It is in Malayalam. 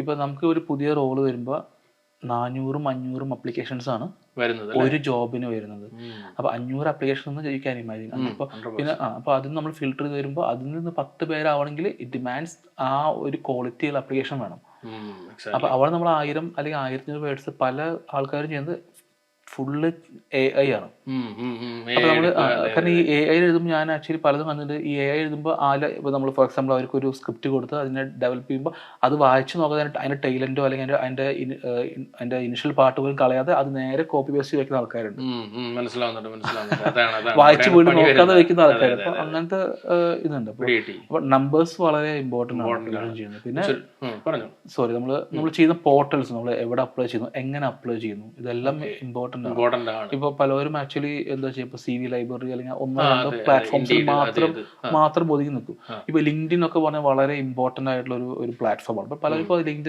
ഇപ്പൊ നമുക്ക് ഒരു പുതിയ റോള് വരുമ്പോൾ 400-500 അപ്ലിക്കേഷൻസ് ആണ് വരുന്നത് ഒരു ജോബിന് വരുന്നത്. അപ്പൊ 500 അപ്ലിക്കേഷൻ എന്ന് ചോദിക്കാൻ ഇമാജിൻ. അപ്പൊ പിന്നെ അപ്പൊ അതിന് നമ്മൾ ഫിൽട്ടർ ചെയ്ത് വരുമ്പോൾ അതിൽ നിന്ന് 10 പേരാവണമെങ്കിൽ ഇറ്റ് ഡിമാൻഡ്സ് ആ ഒരു ക്വാളിറ്റിയുള്ള അപ്ലിക്കേഷൻ വേണം. അപ്പൊ അവിടെ നമ്മൾ 1000 അല്ലെങ്കിൽ 1500 വേർഡ്സ് പല ആൾക്കാരും ചെയ്യുന്നത് ഫുള്ള് AI ആണ്. അപ്പൊ നമ്മള് കാരണം ഈ AI എഴുതുമ്പോൾ ഞാൻ ആക്ച്വലി പലതും കണ്ടിട്ട് ഈ AI എഴുതുമ്പോൾ ഇപ്പൊ നമ്മൾ ഫോർ എക്സാമ്പിൾ അവർക്ക് ഒരു സ്ക്രിപ്റ്റ് കൊടുത്ത് അതിനെ ഡെവലപ്പ് ചെയ്യുമ്പോൾ അത് വായിച്ചു നോക്കാതെ അതിന്റെ ടൈലന്റോ അല്ലെങ്കിൽ അതിന്റെ ഇനിഷ്യൽ പാർട്ട് പോലും കളയാതെ അത് നേരെ കോപ്പി പേസ്റ്റ് വെക്കുന്ന ആൾക്കാരുണ്ട്. വായിച്ചു വീണ്ടും നോക്കാതെ വെക്കുന്ന ആൾക്കാർ. അപ്പൊ അങ്ങനത്തെ ഇതുണ്ട്. അപ്പൊ നമ്പേഴ്സ് വളരെ ഇമ്പോർട്ടന്റ് ആണ് ചെയ്യുന്നത്. പിന്നെ നമ്മൾ ചെയ്യുന്ന പോർട്ടൽസ് നമ്മൾ എവിടെ അപ്ലൈ ചെയ്യുന്നു, എങ്ങനെ അപ്ലൈ ചെയ്യുന്നു, ഇതെല്ലാം ഇമ്പോർട്ടന്റ് ആണ്. ഇപ്പൊ പലരും ആക്ച്വലി എന്താ ചെയ്യുക, ഇപ്പൊ CV ലൈബ്രറി അല്ലെങ്കിൽ 1-2 പ്ലാറ്റ്ഫോംസിൽ മാത്രം ഒതുങ്ങി നിൽക്കും. ഇപ്പൊ ലിങ്ക്ഡിൻ ഒക്കെ പറഞ്ഞാൽ വളരെ ഇമ്പോർട്ടന്റ് ആയിട്ടുള്ള ഒരു പ്ലാറ്റ്ഫോമാണ്. പലർക്കും ലിങ്ക്ഡിൻ